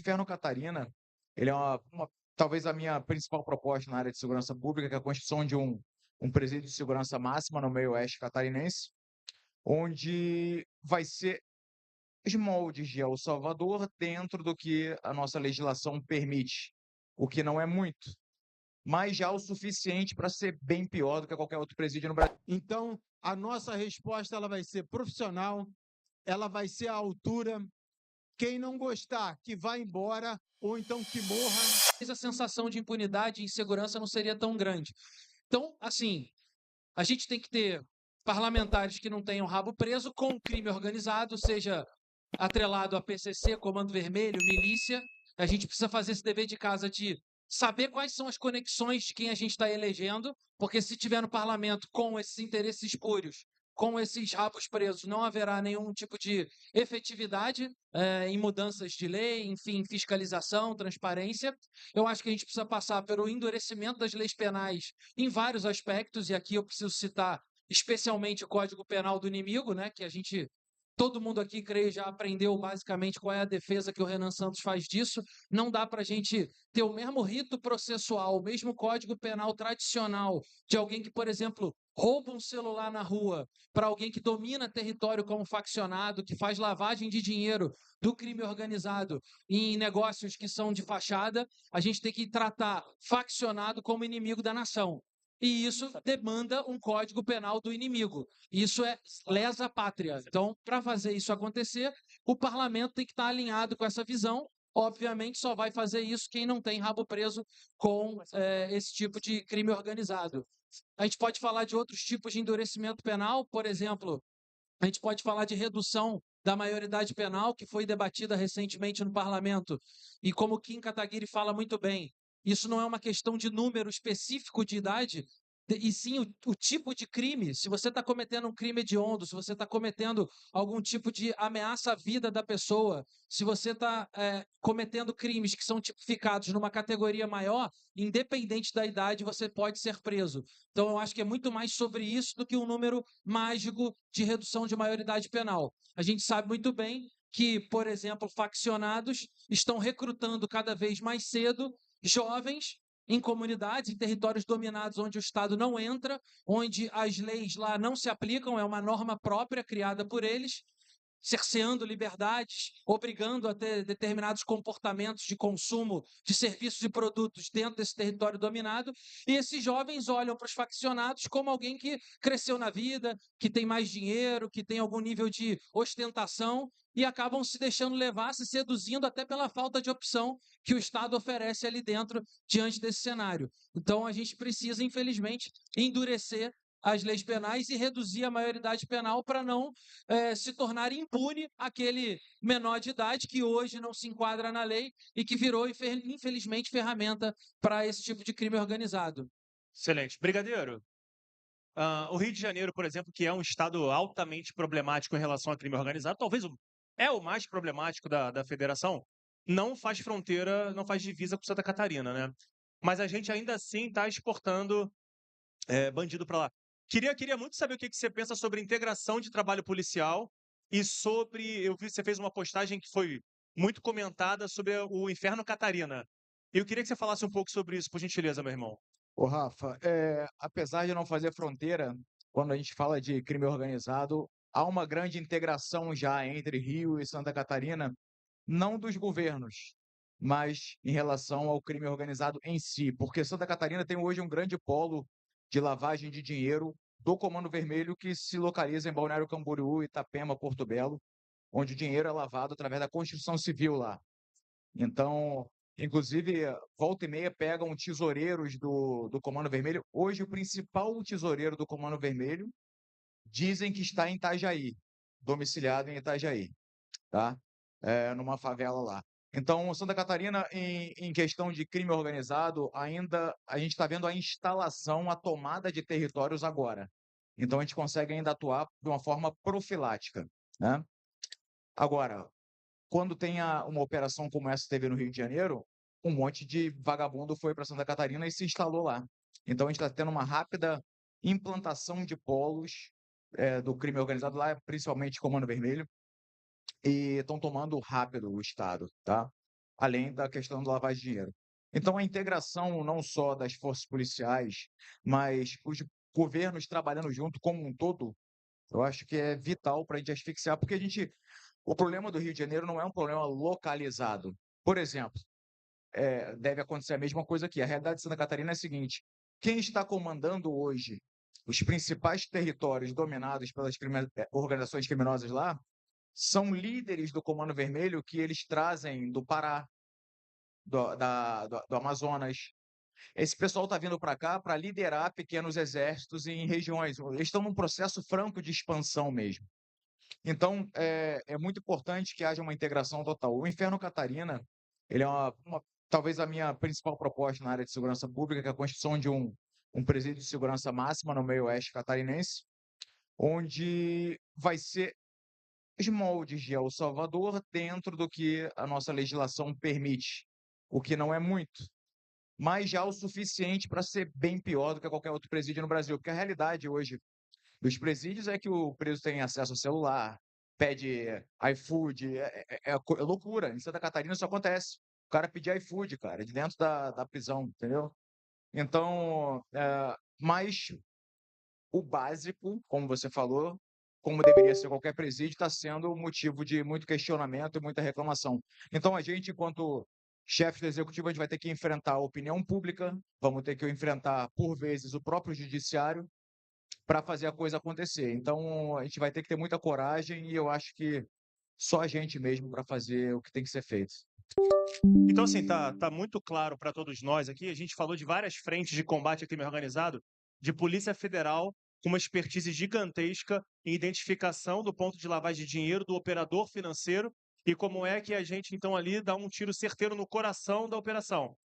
Inferno Catarina, ele é talvez a minha principal proposta na área de segurança pública, que é a construção de um presídio de segurança máxima no meio oeste catarinense, onde vai ser os moldes de El Salvador dentro do que a nossa legislação permite, o que não é muito, mas já o suficiente para ser bem pior do que qualquer outro presídio no Brasil. Então, a nossa resposta ela vai ser profissional, ela vai ser à altura. Quem não gostar, que vá embora, ou então que morra. A sensação de impunidade e insegurança não seria tão grande. Então, assim, a gente tem que ter parlamentares que não tenham rabo preso com o crime organizado, seja atrelado a PCC, Comando Vermelho, milícia. A gente precisa fazer esse dever de casa de saber quais são as conexões de quem a gente está elegendo, porque se tiver no parlamento com esses interesses espúrios, com esses rabos presos, não haverá nenhum tipo de efetividade em mudanças de lei, enfim, fiscalização, transparência. Eu acho que a gente precisa passar pelo endurecimento das leis penais em vários aspectos, e aqui eu preciso citar especialmente o Código Penal do Inimigo, né, que a gente todo mundo aqui, creio, já aprendeu basicamente qual é a defesa que o Renan Santos faz disso. Não dá para a gente ter o mesmo rito processual, o mesmo código penal tradicional de alguém que, por exemplo, rouba um celular na rua para alguém que domina território como faccionado, que faz lavagem de dinheiro do crime organizado em negócios que são de fachada. A gente tem que tratar faccionado como inimigo da nação. E isso demanda um código penal do inimigo. Isso é lesa pátria. Então, para fazer isso acontecer, o parlamento tem que estar alinhado com essa visão. Obviamente, só vai fazer isso quem não tem rabo preso com esse tipo de crime organizado. A gente pode falar de outros tipos de endurecimento penal, por exemplo, a gente pode falar de redução da maioridade penal, que foi debatida recentemente no parlamento. E como o Kim Kataguiri fala muito bem, isso não é uma questão de número específico de idade, e sim o tipo de crime. Se você está cometendo um crime hediondo, se você está cometendo algum tipo de ameaça à vida da pessoa, se você está cometendo crimes que são tipificados numa categoria maior, independente da idade, você pode ser preso. Então, eu acho que é muito mais sobre isso do que um número mágico de redução de maioridade penal. A gente sabe muito bem que, por exemplo, faccionados estão recrutando cada vez mais cedo jovens em comunidades, em territórios dominados onde o Estado não entra, onde as leis lá não se aplicam, é uma norma própria criada por eles, cerceando liberdades, obrigando a ter determinados comportamentos de consumo de serviços e produtos dentro desse território dominado, e esses jovens olham para os faccionados como alguém que cresceu na vida, que tem mais dinheiro, que tem algum nível de ostentação, e acabam se deixando levar, se seduzindo até pela falta de opção que o Estado oferece ali dentro, diante desse cenário. Então, a gente precisa, infelizmente, endurecer as leis penais e reduzir a maioridade penal para não se tornar impune aquele menor de idade que hoje não se enquadra na lei e que virou, infelizmente, ferramenta para esse tipo de crime organizado. Excelente. Brigadeiro, o Rio de Janeiro, por exemplo, que é um estado altamente problemático em relação a crime organizado, talvez é o mais problemático da federação, não faz fronteira, não faz divisa com Santa Catarina, né? Mas a gente ainda assim está exportando bandido para lá. Queria muito saber o que você pensa sobre integração de trabalho policial e sobre. Eu vi que você fez uma postagem que foi muito comentada sobre o Inferno Catarina. Eu queria que você falasse um pouco sobre isso, por gentileza, meu irmão. Ô, Rafa, apesar de não fazer fronteira, quando a gente fala de crime organizado, há uma grande integração já entre Rio e Santa Catarina, não dos governos, mas em relação ao crime organizado em si, porque Santa Catarina tem hoje um grande polo de lavagem de dinheiro do Comando Vermelho que se localiza em Balneário Camboriú, Itapema, Porto Belo, onde o dinheiro é lavado através da construção civil lá. Então, inclusive, volta e meia pegam tesoureiros do Comando Vermelho. Hoje, o principal tesoureiro do Comando Vermelho dizem que está em Itajaí, domiciliado em Itajaí, tá? Numa favela lá. Então, Santa Catarina, em questão de crime organizado, ainda a gente está vendo a instalação, a tomada de territórios agora. Então, a gente consegue ainda atuar de uma forma profilática, né? Agora, quando tem uma operação como essa que teve no Rio de Janeiro, um monte de vagabundo foi para Santa Catarina e se instalou lá. Então, a gente está tendo uma rápida implantação de polos do crime organizado lá, principalmente Comando Vermelho, e estão tomando rápido o Estado, tá? além da questão do lavagem de dinheiro. Então, a integração não só das forças policiais, mas os governos trabalhando junto como um todo, eu acho que é vital para a gente asfixiar, porque o problema do Rio de Janeiro não é um problema localizado. Por exemplo, deve acontecer a mesma coisa aqui. A realidade de Santa Catarina é a seguinte: quem está comandando hoje os principais territórios dominados pelas organizações criminosas lá são líderes do Comando Vermelho que eles trazem do Pará, do Amazonas. Esse pessoal está vindo para cá para liderar pequenos exércitos em regiões. Eles estão num processo franco de expansão mesmo. Então, é muito importante que haja uma integração total. O Inferno Catarina, ele é talvez a minha principal proposta na área de segurança pública, que é a construção de um presídio de segurança máxima no meio oeste catarinense, onde vai ser os moldes de El Salvador dentro do que a nossa legislação permite, o que não é muito, mas já o suficiente para ser bem pior do que qualquer outro presídio no Brasil, porque a realidade hoje dos presídios é que o preso tem acesso ao celular, pede iFood, é loucura. Em Santa Catarina isso acontece. O cara pedir iFood, cara, de dentro da prisão, entendeu? Então, mas o básico, como você falou, como deveria ser qualquer presídio, está sendo motivo de muito questionamento e muita reclamação. Então, a gente, enquanto chefe do executivo, a gente vai ter que enfrentar a opinião pública, vamos ter que enfrentar, por vezes, o próprio judiciário, para fazer a coisa acontecer. Então, a gente vai ter que ter muita coragem e eu acho que só a gente mesmo para fazer o que tem que ser feito. Então, assim, tá muito claro para todos nós aqui. A gente falou de várias frentes de combate ao crime organizado, de Polícia Federal, com uma expertise gigantesca em identificação do ponto de lavagem de dinheiro, do operador financeiro, e como é que a gente, então, ali dá um tiro certeiro no coração da operação.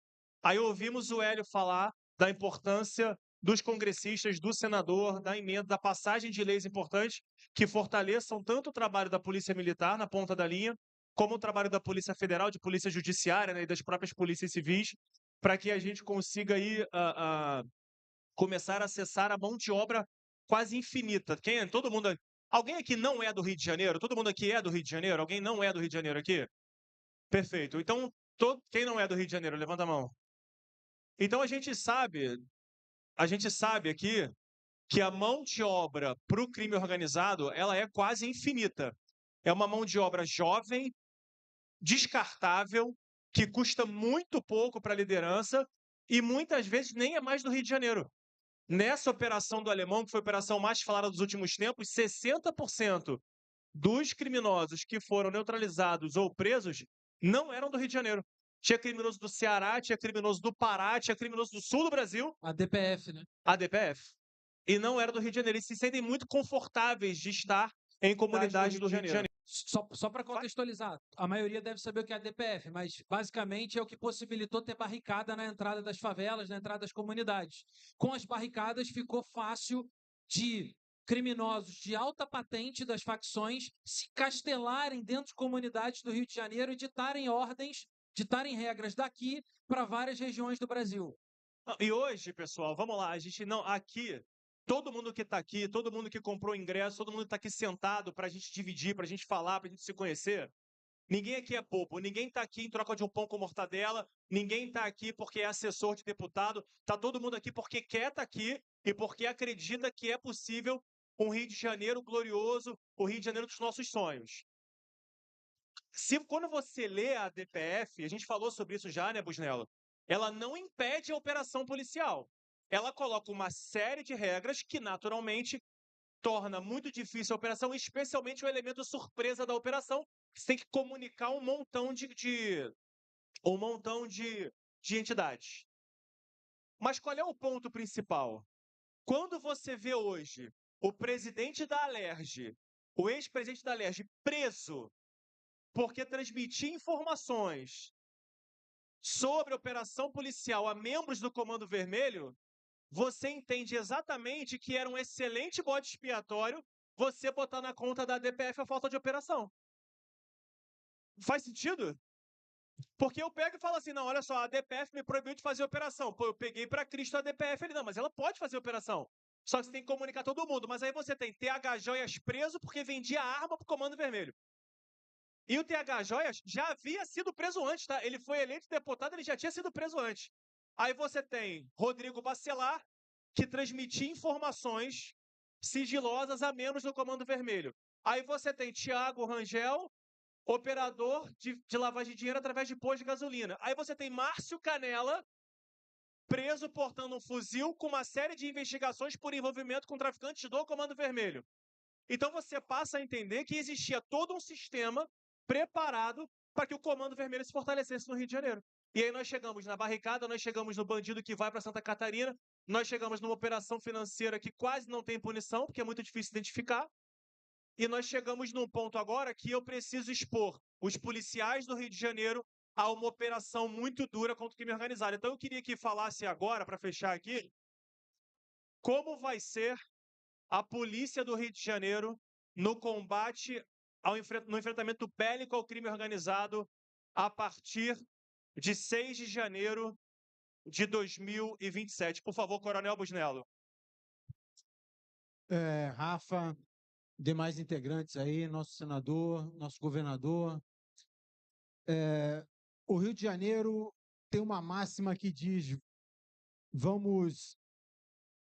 Aí ouvimos o Hélio falar da importância dos congressistas, do senador, da emenda, da passagem de leis importantes que fortaleçam tanto o trabalho da Polícia Militar na ponta da linha, como o trabalho da Polícia Federal, de Polícia Judiciária, né, e das próprias polícias civis, para que a gente consiga aí começar a acessar a mão de obra quase infinita. Todo mundo, alguém aqui não é do Rio de Janeiro? Todo mundo aqui é do Rio de Janeiro? Alguém não é do Rio de Janeiro aqui? Perfeito. Então, quem não é do Rio de Janeiro, levanta a mão. Então a gente sabe aqui que a mão de obra para o crime organizado ela é quase infinita. É uma mão de obra jovem, descartável, que custa muito pouco para a liderança e muitas vezes nem é mais do Rio de Janeiro. Nessa operação do Alemão, que foi a operação mais falada dos últimos tempos, 60% dos criminosos que foram neutralizados ou presos não eram do Rio de Janeiro. Tinha criminoso do Ceará, tinha criminoso do Pará, tinha criminoso do sul do Brasil. A DPF, né? A DPF. E não era do Rio de Janeiro. Eles se sentem muito confortáveis de estar em comunidades do Rio de Janeiro. Só para contextualizar, a maioria deve saber o que é a DPF, mas basicamente é o que possibilitou ter barricada na entrada das favelas, na entrada das comunidades. Com as barricadas ficou fácil de criminosos de alta patente das facções se castelarem dentro de comunidades do Rio de Janeiro e ditarem ordens, ditarem regras daqui para várias regiões do Brasil. E hoje, pessoal, vamos lá, a gente não. Aqui, todo mundo que está aqui, todo mundo que comprou ingresso, todo mundo que está aqui sentado para a gente dividir, para a gente falar, para a gente se conhecer. Ninguém aqui é bobo, ninguém está aqui em troca de um pão com mortadela, ninguém está aqui porque é assessor de deputado, está todo mundo aqui porque quer estar aqui e porque acredita que é possível um Rio de Janeiro glorioso, o Rio de Janeiro dos nossos sonhos. Quando você lê a DPF, a gente falou sobre isso já, né, Busnello? Ela não impede a operação policial. Ela coloca uma série de regras que, naturalmente, torna muito difícil a operação, especialmente o elemento surpresa da operação. Você tem que comunicar um montão de entidades. Mas qual é o ponto principal? Quando você vê hoje o presidente da Alerj, o ex-presidente da Alerj, preso porque transmitia informações sobre operação policial a membros do Comando Vermelho, você entende exatamente que era um excelente bode expiatório você botar na conta da DPF a falta de operação. Faz sentido? Porque eu pego e falo assim, não, olha só, a DPF me proibiu de fazer operação. Pô, eu peguei pra Cristo a DPF. Ele, não, mas ela pode fazer operação. Só que você tem que comunicar todo mundo. Mas aí você tem TH Joias preso porque vendia arma pro Comando Vermelho. E o TH Joias já havia sido preso antes, tá? Ele foi eleito deputado, ele já tinha sido preso antes. Aí você tem Rodrigo Bacelar, que transmitia informações sigilosas a menos do Comando Vermelho. Aí você tem Thiago Rangel, operador de lavagem de dinheiro através de posto de gasolina. Aí você tem Márcio Canela, preso portando um fuzil com uma série de investigações por envolvimento com traficantes do Comando Vermelho. Então você passa a entender que existia todo um sistema preparado para que o Comando Vermelho se fortalecesse no Rio de Janeiro. E aí nós chegamos na barricada, nós chegamos no bandido que vai para Santa Catarina, nós chegamos numa operação financeira que quase não tem punição, porque é muito difícil identificar, e nós chegamos num ponto agora que eu preciso expor os policiais do Rio de Janeiro a uma operação muito dura contra o crime organizado. Então eu queria que falasse agora, para fechar aqui, como vai ser a polícia do Rio de Janeiro no combate no enfrentamento bélico ao crime organizado a partir de 6 de janeiro de 2027. Por favor, Coronel Busnello. Rafa, demais integrantes aí, nosso senador, nosso governador. O Rio de Janeiro tem uma máxima que diz: vamos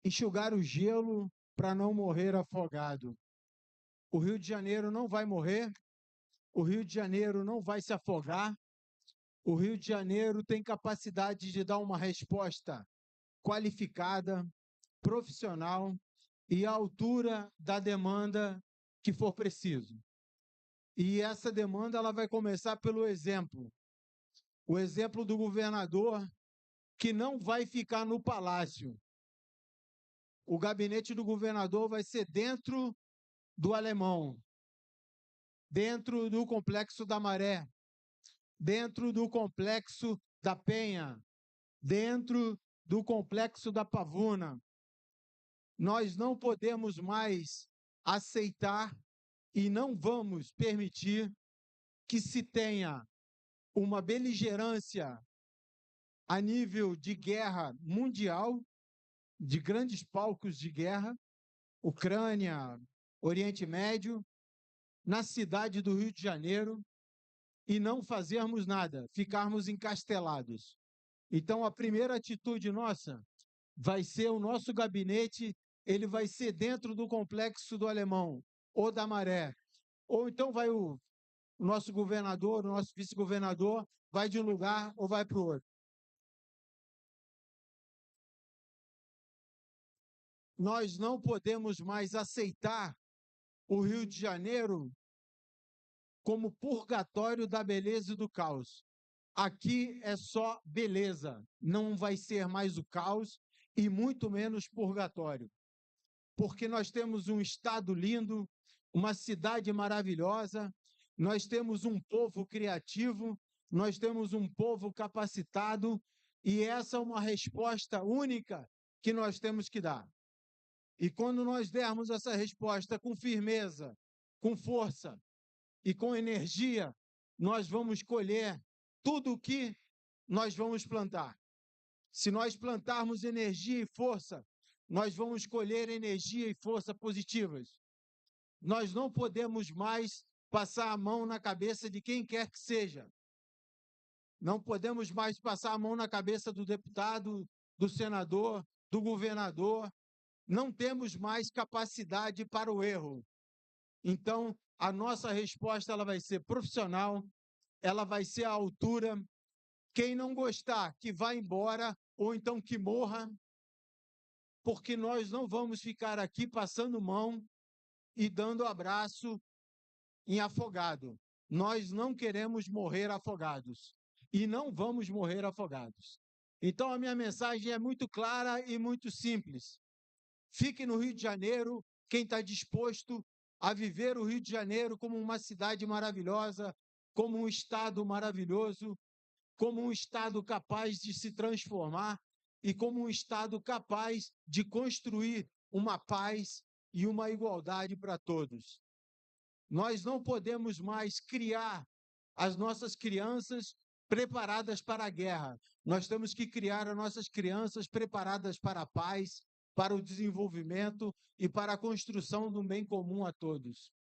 enxugar o gelo para não morrer afogado. O Rio de Janeiro não vai morrer, o Rio de Janeiro não vai se afogar, o Rio de Janeiro tem capacidade de dar uma resposta qualificada, profissional e à altura da demanda que for preciso. E essa demanda ela vai começar pelo exemplo. O exemplo do governador, que não vai ficar no palácio. O gabinete do governador vai ser dentro do Alemão, dentro do Complexo da Maré, dentro do Complexo da Penha, dentro do Complexo da Pavuna. Nós não podemos mais aceitar e não vamos permitir que se tenha uma beligerância a nível de guerra mundial, de grandes palcos de guerra, Ucrânia, Oriente Médio, na cidade do Rio de Janeiro, e não fazermos nada, ficarmos encastelados. Então, a primeira atitude nossa vai ser o nosso gabinete, ele vai ser dentro do Complexo do Alemão, ou da Maré, ou então vai o nosso governador, o nosso vice-governador, vai de um lugar ou vai para o outro. Nós não podemos mais aceitar o Rio de Janeiro como purgatório da beleza e do caos. Aqui é só beleza, não vai ser mais o caos e muito menos purgatório. Porque nós temos um estado lindo, uma cidade maravilhosa, nós temos um povo criativo, nós temos um povo capacitado e essa é uma resposta única que nós temos que dar. E quando nós dermos essa resposta com firmeza, com força e com energia, nós vamos colher tudo o que nós vamos plantar. Se nós plantarmos energia e força, nós vamos colher energia e força positivas. Nós não podemos mais passar a mão na cabeça de quem quer que seja. Não podemos mais passar a mão na cabeça do deputado, do senador, do governador. Não temos mais capacidade para o erro. Então, a nossa resposta ela vai ser profissional, ela vai ser à altura. Quem não gostar, que vá embora, ou então que morra, porque nós não vamos ficar aqui passando mão e dando abraço em afogado. Nós não queremos morrer afogados e não vamos morrer afogados. Então, a minha mensagem é muito clara e muito simples. Fique no Rio de Janeiro, quem está disposto a viver o Rio de Janeiro como uma cidade maravilhosa, como um estado maravilhoso, como um estado capaz de se transformar e como um estado capaz de construir uma paz e uma igualdade para todos. Nós não podemos mais criar as nossas crianças preparadas para a guerra. Nós temos que criar as nossas crianças preparadas para a paz, para o desenvolvimento e para a construção do bem comum a todos.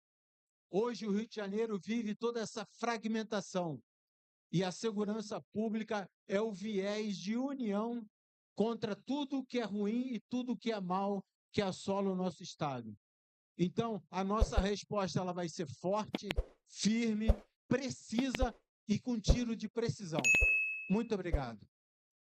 Hoje o Rio de Janeiro vive toda essa fragmentação e a segurança pública é o viés de união contra tudo que é ruim e tudo que é mal que assola o nosso Estado. Então, a nossa resposta ela vai ser forte, firme, precisa e com tiro de precisão. Muito obrigado.